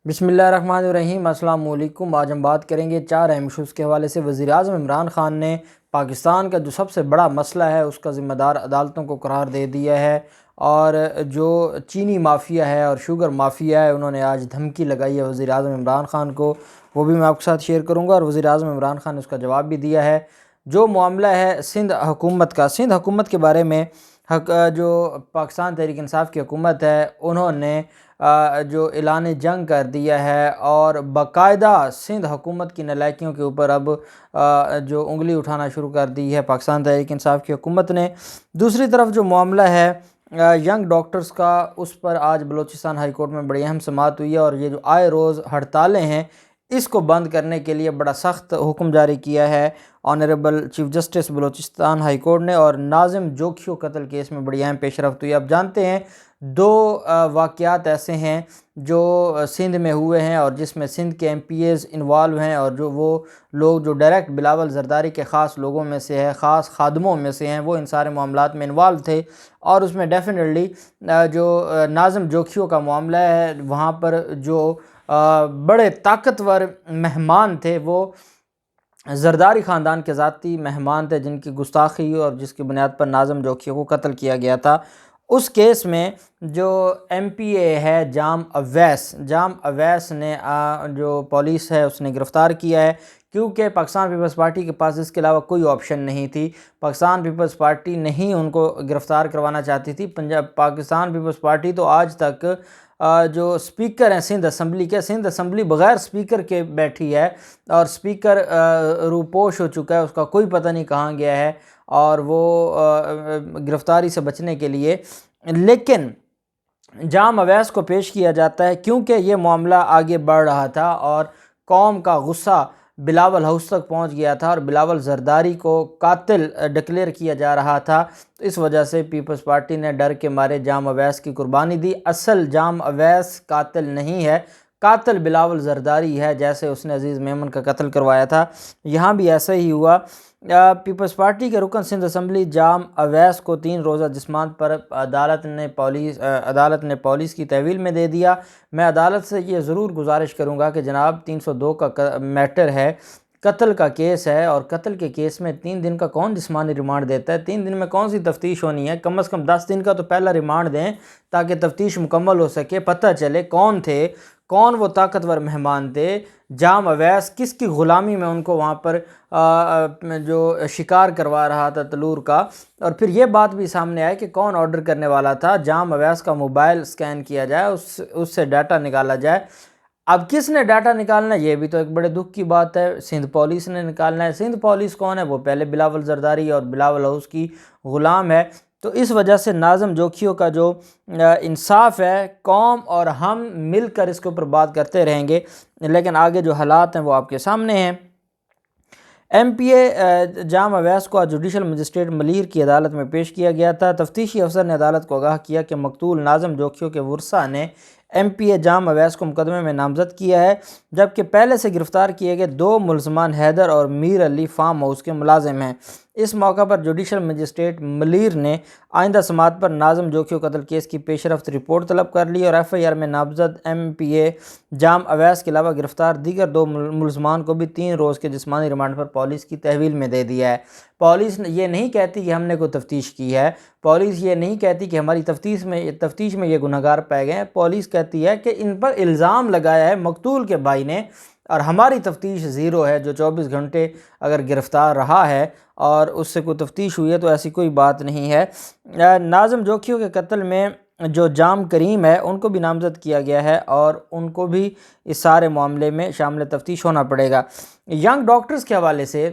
بسم اللہ الرحمن الرحیم۔ السلام علیکم۔ آج ہم بات کریں گے 4 اہم ایشوز کے حوالے سے۔ وزیراعظم عمران خان نے پاکستان کا جو سب سے بڑا مسئلہ ہے اس کا ذمہ دار عدالتوں کو قرار دے دیا ہے، اور جو چینی مافیا ہے اور شوگر مافیا ہے انہوں نے آج دھمکی لگائی ہے وزیراعظم عمران خان کو، وہ بھی میں آپ کے ساتھ شیئر کروں گا، اور وزیراعظم عمران خان نے اس کا جواب بھی دیا ہے۔ جو معاملہ ہے سندھ حکومت کے بارے میں، جو پاکستان تحریک انصاف کی حکومت ہے انہوں نے جو اعلان جنگ کر دیا ہے، اور باقاعدہ سندھ حکومت کی نالائکیوں کے اوپر اب جو انگلی اٹھانا شروع کر دی ہے پاکستان تحریک انصاف کی حکومت نے۔ دوسری طرف جو معاملہ ہے ینگ ڈاکٹرز کا، اس پر آج بلوچستان ہائی کورٹ میں بڑی اہم سماعت ہوئی ہے، اور یہ جو آئے روز ہڑتالیں ہیں اس کو بند کرنے کے لیے بڑا سخت حکم جاری کیا ہے honourable chief justice Balochistan high court نے، اور ناظم جوکھیو قتل کیس میں بڑی اہم پیش رفت ہوئی۔ اب جانتے ہیں 2 واقعات ایسے ہیں جو سندھ میں ہوئے ہیں، اور جس میں سندھ کے ایم پی ایز انوالو ہیں، اور جو وہ لوگ جو ڈائریکٹ بلاول زرداری کے خاص لوگوں میں سے ہے، خاص خادموں میں سے ہیں، وہ ان سارے معاملات میں انوالو تھے، اور اس میں ڈیفینیٹلی جو ناظم جوکھیو کا معاملہ ہے وہاں پر جو بڑے طاقتور مہمان تھے وہ زرداری خاندان کے ذاتی مہمان تھے، جن کی گستاخی اور جس کی بنیاد پر ناظم جوکھیو کو قتل کیا گیا تھا۔ اس کیس میں جو ایم پی اے ہے جام اویس نے جو پولیس ہے اس نے گرفتار کیا ہے، کیونکہ پاکستان پیپلز پارٹی کے پاس اس کے علاوہ کوئی آپشن نہیں تھی۔ پاکستان پیپلز پارٹی نہیں ان کو گرفتار کروانا چاہتی تھی۔ پاکستان پیپلز پارٹی تو آج تک جو اسپیکر ہیں سندھ اسمبلی بغیر اسپیکر کے بیٹھی ہے، اور اسپیکر روپوش ہو چکا ہے، اس کا کوئی پتہ نہیں کہاں گیا ہے، اور وہ گرفتاری سے بچنے کے لیے، لیکن جام اویس کو پیش کیا جاتا ہے کیونکہ یہ معاملہ آگے بڑھ رہا تھا، اور قوم کا غصہ بلاول ہاؤس تک پہنچ گیا تھا، اور بلاول زرداری کو قاتل ڈکلیئر کیا جا رہا تھا، تو اس وجہ سے پیپلز پارٹی نے ڈر کے مارے جام اویس کی قربانی دی۔ اصل جام اویس قاتل نہیں ہے، قاتل بلاول زرداری ہے، جیسے اس نے عزیز میمن کا قتل کروایا تھا، یہاں بھی ایسا ہی ہوا۔ پیپلز پارٹی کے رکن سندھ اسمبلی جام اویس کو 3 روزہ ضمانت پر عدالت نے پولیس کی تحویل میں دے دیا۔ میں عدالت سے یہ ضرور گزارش کروں گا کہ جناب 302 کا میٹر ہے، قتل کا کیس ہے، اور قتل کے کیس میں 3 دن کا کون جسمانی ریمانڈ دیتا ہے؟ 3 دن میں کون سی تفتیش ہونی ہے؟ کم از کم 10 دن کا تو پہلا ریمانڈ دیں تاکہ تفتیش مکمل ہو سکے، پتہ چلے کون تھے، کون وہ طاقتور مہمان تھے، جام اویس کس کی غلامی میں ان کو وہاں پر جو شکار کروا رہا تھا تلور کا، اور پھر یہ بات بھی سامنے آئے کہ کون آرڈر کرنے والا تھا، جام اویس کا موبائل سکین کیا جائے، اس سے ڈاٹا نکالا جائے۔ اب کس نے ڈاٹا نکالنا ہے؟ یہ بھی تو ایک بڑے دکھ کی بات ہے، سندھ پولیس نے نکالنا ہے۔ سندھ پولیس کون ہے؟ وہ پہلے بلاول زرداری اور بلاول ہاؤس کی غلام ہے۔ تو اس وجہ سے ناظم جوکھیو کا جو انصاف ہے، قوم اور ہم مل کر اس کے اوپر بات کرتے رہیں گے، لیکن آگے جو حالات ہیں وہ آپ کے سامنے ہیں۔ ایم پی اے جام اویس کو جوڈیشل مجسٹریٹ ملیر کی عدالت میں پیش کیا گیا تھا۔ تفتیشی افسر نے عدالت کو آگاہ کیا کہ مقتول ناظم جوکھیو کے ورثاء نے ایم پی اے جام اویس کو مقدمے میں نامزد کیا ہے، جبکہ پہلے سے گرفتار کیے گئے 2 ملزمان حیدر اور میر علی فارم ہاؤس کے ملازم ہیں۔ اس موقع پر جوڈیشل مجسٹریٹ ملیر نے آئندہ سماعت پر ناظم جوکھیو قتل کیس کی پیش رفت رپورٹ طلب کر لی، اور ایف آئی آر میں نامزد ایم پی اے جام اویس کے علاوہ گرفتار دیگر 2 ملزمان کو بھی 3 روز کے جسمانی ریمانڈ پر پولیس کی تحویل میں دے دیا ہے۔ پولیس یہ نہیں کہتی کہ ہم نے کوئی تفتیش کی ہے، پولیس یہ نہیں کہتی کہ ہماری تفتیش میں یہ گنہگار پائے گئے ہیں، پولیس کہتی ہے کہ ان پر الزام لگایا ہے مقتول کے بھائی نے، اور ہماری تفتیش زیرو ہے۔ جو 24 گھنٹے اگر گرفتار رہا ہے اور اس سے کوئی تفتیش ہوئی ہے تو ایسی کوئی بات نہیں ہے۔ ناظم جوکھیو کے قتل میں جو جام کریم ہے ان کو بھی نامزد کیا گیا ہے، اور ان کو بھی اس سارے معاملے میں شامل تفتیش ہونا پڑے گا۔ ینگ ڈاکٹرز کے حوالے سے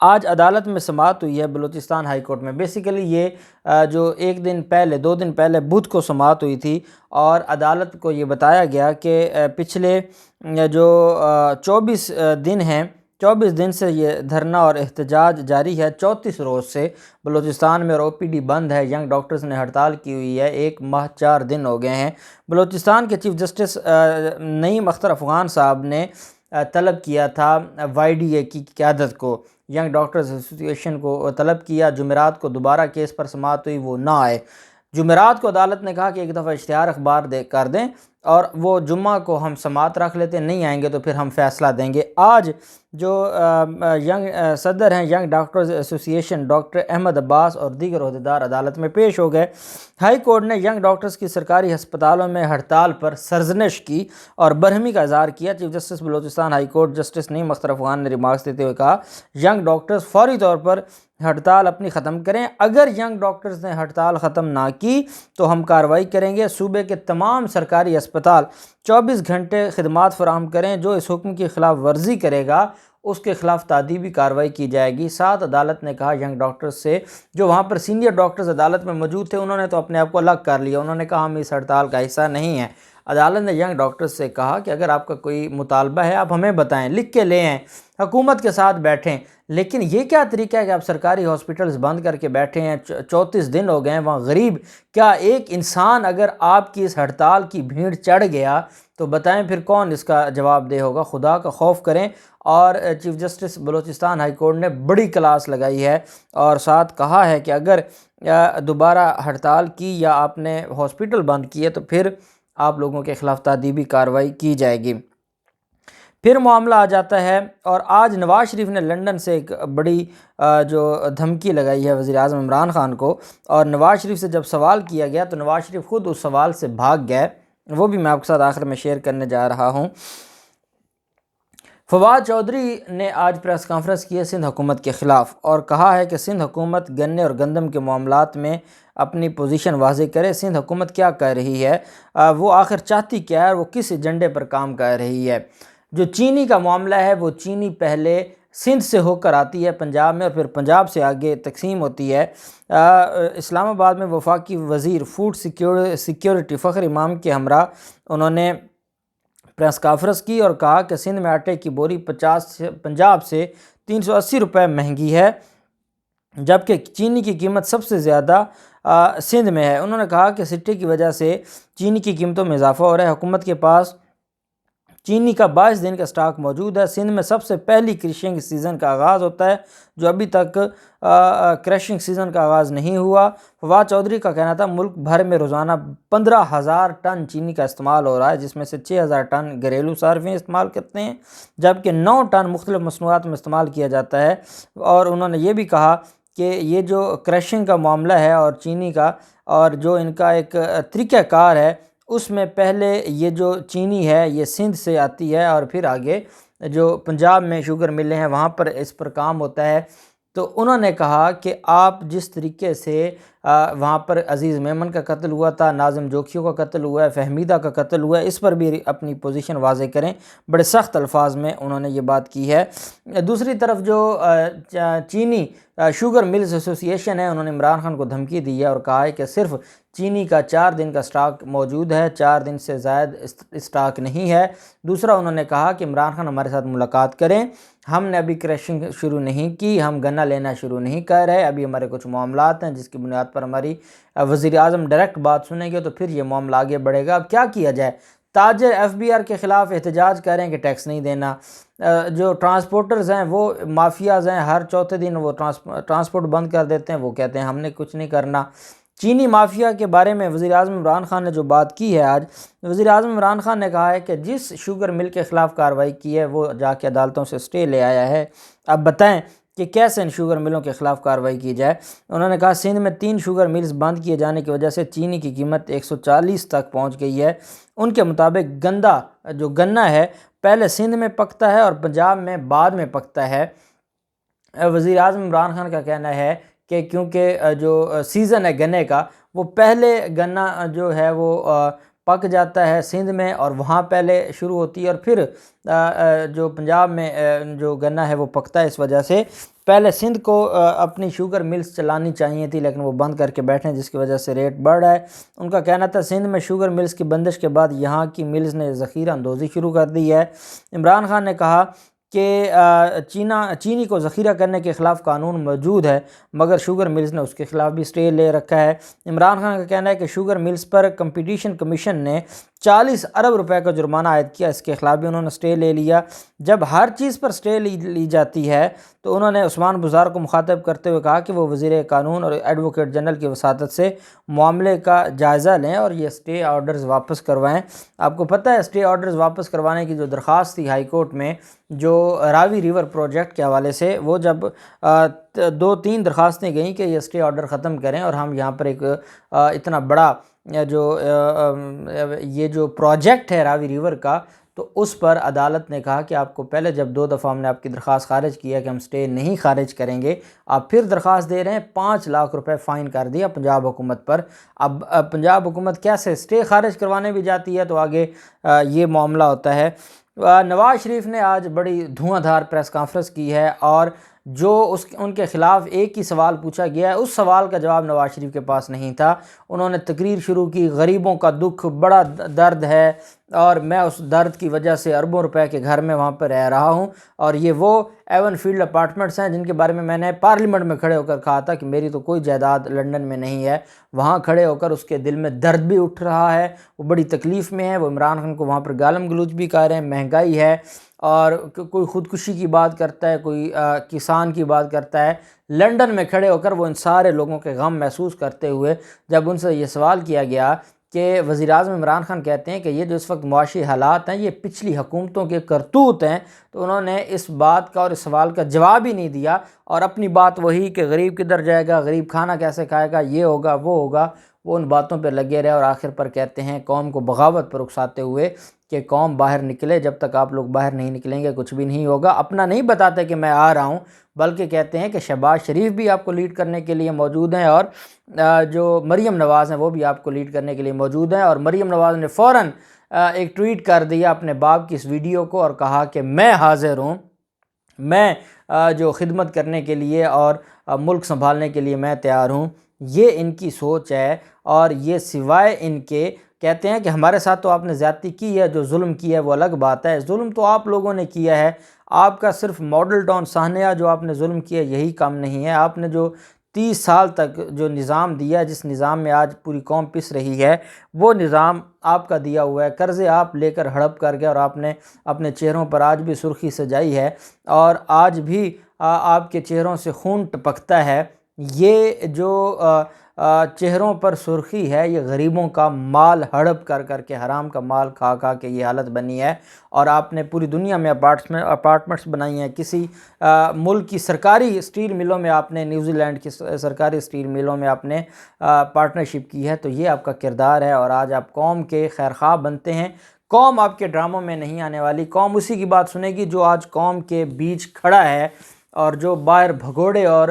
آج عدالت میں سماعت ہوئی ہے بلوچستان ہائی کورٹ میں۔ بیسیکلی یہ جو 2 دن پہلے بدھ کو سماعت ہوئی تھی، اور عدالت کو یہ بتایا گیا کہ پچھلے جو 24 دن ہیں، 24 دن سے یہ دھرنا اور احتجاج جاری ہے، 34 روز سے بلوچستان میں، اور او پی ڈی بند ہے، ینگ ڈاکٹرز نے ہڑتال کی ہوئی ہے، 1 ماہ 4 دن ہو گئے ہیں۔ بلوچستان کے چیف جسٹس نعیم اختر افغان صاحب نے طلب کیا تھا وائی ڈی اے کی قیادت کو، ینگ ڈاکٹرز ایسوسی ایشن کو طلب کیا جمعرات کو دوبارہ کیس پر سماعت ہوئی، وہ نہ آئے۔ جمعرات کو عدالت نے کہا کہ ایک دفعہ اشتہار اخبار کر دیں، اور وہ جمعہ کو ہم سماعت رکھ لیتے ہیں، نہیں آئیں گے تو پھر ہم فیصلہ دیں گے۔ آج جو صدر ہیں ینگ ڈاکٹرز ایسوسی ایشن ڈاکٹر احمد عباس اور دیگر عہدیدار عدالت میں پیش ہو گئے۔ ہائی کورٹ نے ینگ ڈاکٹرز کی سرکاری ہسپتالوں میں ہڑتال پر سرزنش کی اور برہمی کا اظہار کیا۔ Chief justice Balochistan high court justice Naeem Akhtar Afghan نے ریمارکس دیتے ہوئے کہا، ینگ ڈاکٹرز فوری طور پر ہڑتال اپنی ختم کریں۔ اگر ینگ ڈاکٹرز نے ہڑتال ختم نہ کی تو ہم کارروائی کریں گے۔ صوبے کے تمام سرکاری اسپتال 24 گھنٹے خدمات فراہم کریں۔ جو اس حکم کی خلاف ورزی کرے گا اس کے خلاف تعدیبی کارروائی کی جائے گی۔ ساتھ عدالت نے کہا ینگ ڈاکٹرز سے، جو وہاں پر سینئر ڈاکٹرز عدالت میں موجود تھے، انہوں نے تو اپنے آپ کو الگ کر لیا، انہوں نے کہا ہم اس ہڑتال کا حصہ نہیں ہیں۔ عدالت نے ینگ ڈاکٹرز سے کہا کہ اگر آپ کا کوئی مطالبہ ہے آپ ہمیں بتائیں، لکھ کے لے آئیں، حکومت کے ساتھ بیٹھیں، لیکن یہ کیا طریقہ ہے کہ آپ سرکاری ہاسپٹلز بند کر کے بیٹھے ہیں؟ 34 دن ہو گئے ہیں وہاں غریب، کیا ایک انسان اگر آپ کی اس ہڑتال کی بھیڑ چڑھ گیا تو بتائیں پھر کون اس کا جواب دہ ہوگا؟ خدا کا خوف کریں۔ اور chief justice Balochistan high court نے بڑی کلاس لگائی ہے اور ساتھ کہا ہے کہ اگر دوبارہ ہڑتال کی یا آپ نے ہاسپٹل بند کیے تو پھر آپ لوگوں کے خلاف تعدیبی کارروائی کی جائے گی۔ پھر معاملہ آ جاتا ہے، اور آج نواز شریف نے لندن سے ایک بڑی جو دھمکی لگائی ہے وزیر اعظم عمران خان کو، اور نواز شریف سے جب سوال کیا گیا تو نواز شریف خود اس سوال سے بھاگ گئے، وہ بھی میں آپ کے ساتھ آخر میں شیئر کرنے جا رہا ہوں۔ فواد چودھری نے آج پریس کانفرنس کی ہے سندھ حکومت کے خلاف، اور کہا ہے کہ سندھ حکومت گنے اور گندم کے معاملات میں اپنی پوزیشن واضح کرے۔ سندھ حکومت کیا کر رہی ہے، وہ آخر چاہتی کیا ہے، اور وہ کس ایجنڈے پر کام کر رہی ہے۔ جو چینی کا معاملہ ہے، وہ چینی پہلے سندھ سے ہو کر آتی ہے پنجاب میں، اور پھر پنجاب سے آگے تقسیم ہوتی ہے۔ اسلام آباد میں وفاقی وزیر فوڈ سیکیورٹی فخر امام کے ہمراہ انہوں نے پریس کانفرنس کی اور کہا کہ سندھ میں آٹے کی بوری پنجاب سے 380 روپے مہنگی ہے، جبکہ چینی کی قیمت سب سے زیادہ سندھ میں ہے۔ انہوں نے کہا کہ سٹے کی وجہ سے چینی کی قیمتوں میں اضافہ ہو رہا ہے۔ حکومت کے پاس چینی کا 22 دن کا سٹاک موجود ہے۔ سندھ میں سب سے پہلی کرشنگ سیزن کا آغاز ہوتا ہے، جو ابھی تک کرشنگ سیزن کا آغاز نہیں ہوا۔ فواد چودھری کا کہنا تھا ملک بھر میں روزانہ 15,000 ٹن چینی کا استعمال ہو رہا ہے، جس میں سے 6,000 ٹن گھریلو صارفین استعمال کرتے ہیں، جبکہ 9 ٹن مختلف مصنوعات میں استعمال کیا جاتا ہے۔ اور انہوں نے یہ بھی کہا کہ یہ جو کرشنگ کا معاملہ ہے اور چینی کا، اور جو ان کا ایک طریقہ کار ہے، اس میں پہلے یہ جو چینی ہے یہ سندھ سے آتی ہے، اور پھر آگے جو پنجاب میں شوگر ملیں ہیں وہاں پر اس پر کام ہوتا ہے۔ تو انہوں نے کہا کہ آپ جس طریقے سے وہاں پر عزیز میمن کا قتل ہوا تھا، ناظم جوکھیوں کا قتل ہوا ہے، فہمیدہ کا قتل ہوا ہے، اس پر بھی اپنی پوزیشن واضح کریں۔ بڑے سخت الفاظ میں انہوں نے یہ بات کی ہے۔ دوسری طرف جو چینی شوگر ملز ایسوسی ایشن ہے، انہوں نے عمران خان کو دھمکی دی ہے اور کہا ہے کہ صرف چینی کا 4 دن کا سٹاک موجود ہے، 4 دن سے زائد سٹاک نہیں ہے۔ دوسرا انہوں نے کہا کہ عمران خان ہمارے ساتھ ملاقات کریں، ہم نے ابھی کریشنگ شروع نہیں کی، ہم گنا لینا شروع نہیں کر رہے، ابھی ہمارے کچھ معاملات ہیں جس کی بنیاد پر ہماری وزیر اعظم ڈائریکٹ بات سنیں گے تو پھر یہ معاملہ آگے بڑھے گا۔ اب کیا کیا جائے؟ تاجر FBR کے خلاف احتجاج کر رہے ہیں کہ ٹیکس نہیں دینا، جو ٹرانسپورٹرز ہیں وہ مافیاز ہیں، ہر چوتھے دن وہ ٹرانسپورٹ بند کر دیتے ہیں، وہ کہتے ہیں ہم نے کچھ نہیں کرنا۔ چینی مافیا کے بارے میں وزیر اعظم عمران خان نے جو بات کی ہے آج، وزیر اعظم عمران خان نے کہا ہے کہ جس شوگر مل کے خلاف کارروائی کی ہے وہ جا کے عدالتوں سے سٹے لے آیا ہے، اب بتائیں کہ کیسے ان شوگر ملوں کے خلاف کارروائی کی جائے۔ انہوں نے کہا سندھ میں 3 شوگر ملز بند کیے جانے کی وجہ سے چینی کی قیمت 140 تک پہنچ گئی ہے۔ ان کے مطابق جو گنا ہے پہلے سندھ میں پکتا ہے اور پنجاب میں بعد میں پکتا ہے۔ وزیر اعظم عمران خان کا کہنا ہے کہ کیونکہ جو سیزن ہے گنے کا، وہ پہلے گنا جو ہے وہ پک جاتا ہے سندھ میں، اور وہاں پہلے شروع ہوتی ہے، اور پھر جو پنجاب میں جو گنا ہے وہ پکتا ہے۔ اس وجہ سے پہلے سندھ کو اپنی شوگر ملز چلانی چاہیے تھی، لیکن وہ بند کر کے بیٹھے ہیں، جس کی وجہ سے ریٹ بڑھ رہا ہے۔ ان کا کہنا تھا سندھ میں شوگر ملز کی بندش کے بعد یہاں کی ملز نے ذخیرہ اندوزی شروع کر دی ہے۔ عمران خان نے کہا کہ چینی کو ذخیرہ کرنے کے خلاف قانون موجود ہے، مگر شوگر ملز نے اس کے خلاف بھی سٹے لے رکھا ہے۔ عمران خان کا کہنا ہے کہ شوگر ملز پر کمپٹیشن کمیشن نے 40 ارب روپے کا جرمانہ عائد کیا، اس کے خلاف بھی انہوں نے سٹے لے لیا۔ جب ہر چیز پر سٹے لی جاتی ہے تو انہوں نے عثمان بزدار کو مخاطب کرتے ہوئے کہا کہ وہ وزیر قانون اور ایڈوکیٹ جنرل کی وساطت سے معاملے کا جائزہ لیں اور یہ سٹے آرڈرز واپس کروائیں۔ آپ کو پتہ ہے سٹے آرڈرز واپس کروانے کی جو درخواست تھی ہائی کورٹ میں، جو راوی ریور پروجیکٹ کے حوالے سے، وہ جب 2-3 درخواستیں گئیں کہ یہ سٹے آرڈر ختم کریں اور ہم یہاں پر ایک اتنا بڑا یہ جو پروجیکٹ ہے راوی ریور کا، تو اس پر عدالت نے کہا کہ آپ کو پہلے جب 2 دفعہ ہم نے آپ کی درخواست خارج کی ہے کہ ہم سٹے نہیں خارج کریں گے، آپ پھر درخواست دے رہے ہیں، 5 لاکھ روپے فائن کر دیا پنجاب حکومت پر۔ اب پنجاب حکومت کیسے سٹے خارج کروانے بھی جاتی ہے تو آگے یہ معاملہ ہوتا ہے۔ نواز شریف نے آج بڑی دھواں دھار پریس کانفرنس کی ہے اور جو ان کے خلاف ایک ہی سوال پوچھا گیا ہے، اس سوال کا جواب نواز شریف کے پاس نہیں تھا۔ انہوں نے تقریر شروع کی، غریبوں کا دکھ بڑا درد ہے اور میں اس درد کی وجہ سے اربوں روپے کے گھر میں وہاں پہ رہ رہا ہوں، اور یہ وہ ایون فیلڈ اپارٹمنٹس ہیں جن کے بارے میں نے پارلیمنٹ میں کھڑے ہو کر کہا تھا کہ میری تو کوئی جائیداد لندن میں نہیں ہے۔ وہاں کھڑے ہو کر اس کے دل میں درد بھی اٹھ رہا ہے، وہ بڑی تکلیف میں ہے، وہ عمران خان کو وہاں پر گالم گلوچ بھی کر رہے ہیں، مہنگائی ہے، اور کوئی خودکشی کی بات کرتا ہے، کوئی کسان کی بات کرتا ہے۔ لندن میں کھڑے ہو کر وہ ان سارے لوگوں کے غم محسوس کرتے ہوئے جب ان سے یہ سوال کیا گیا کہ وزیر اعظم عمران خان کہتے ہیں کہ یہ جو اس وقت معاشی حالات ہیں یہ پچھلی حکومتوں کے کرتوت ہیں، تو انہوں نے اس بات کا اور اس سوال کا جواب ہی نہیں دیا اور اپنی بات وہی کہ غریب کدھر جائے گا، غریب کھانا کیسے کھائے گا، یہ ہوگا وہ ہوگا، وہ ان باتوں پہ لگے رہے اور آخر پر کہتے ہیں قوم کو بغاوت پر اکساتے ہوئے کہ قوم باہر نکلے، جب تک آپ لوگ باہر نہیں نکلیں گے کچھ بھی نہیں ہوگا۔ اپنا نہیں بتاتے کہ میں آ رہا ہوں، بلکہ کہتے ہیں کہ شہباز شریف بھی آپ کو لیڈ کرنے کے لیے موجود ہیں اور جو مریم نواز ہیں وہ بھی آپ کو لیڈ کرنے کے لیے موجود ہیں۔ اور مریم نواز نے فوراً ایک ٹویٹ کر دیا اپنے باپ کی اس ویڈیو کو اور کہا کہ میں حاضر ہوں، میں جو خدمت کرنے کے لیے اور ملک سنبھالنے کے لیے میں تیار ہوں۔ یہ ان کی سوچ ہے، اور یہ سوائے ان کے کہتے ہیں کہ ہمارے ساتھ تو آپ نے زیادتی کی ہے، جو ظلم کیا ہے وہ الگ بات ہے، ظلم تو آپ لوگوں نے کیا ہے، آپ کا صرف ماڈل ٹاؤن سانحہ جو آپ نے ظلم کیا یہی کام نہیں ہے، آپ نے جو 30 سال تک جو نظام دیا، جس نظام میں آج پوری قوم پس رہی ہے، وہ نظام آپ کا دیا ہوا ہے، قرضے آپ لے کر ہڑپ کر کے، اور آپ نے اپنے چہروں پر آج بھی سرخی سجائی ہے اور آج بھی آپ کے چہروں سے خون ٹپکتا ہے۔ یہ جو چہروں پر سرخی ہے یہ غریبوں کا مال ہڑپ کر کے، حرام کا مال کھا کھا کے یہ حالت بنی ہے، اور آپ نے پوری دنیا میں اپارٹمنٹس بنائی ہیں، کسی ملک کی سرکاری اسٹیل ملوں میں آپ نے، نیوزی لینڈ کی سرکاری اسٹیل ملوں میں آپ نے پارٹنرشپ کی ہے، تو یہ آپ کا کردار ہے، اور آج آپ قوم کے خیرخواہ بنتے ہیں۔ قوم آپ کے ڈراموں میں نہیں آنے والی، قوم اسی کی بات سنے گی جو آج قوم کے بیچ کھڑا ہے، اور جو باہر بھگوڑے اور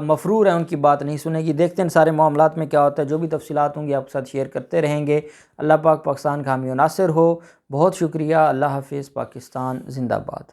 مفرور ہیں ان کی بات نہیں سنے گی۔ دیکھتے ہیں سارے معاملات میں کیا ہوتا ہے، جو بھی تفصیلات ہوں گی آپ کے ساتھ شیئر کرتے رہیں گے۔ اللہ پاک پاکستان کا حامی و ناصر ہو۔ بہت شکریہ، اللہ حافظ، پاکستان زندہ باد۔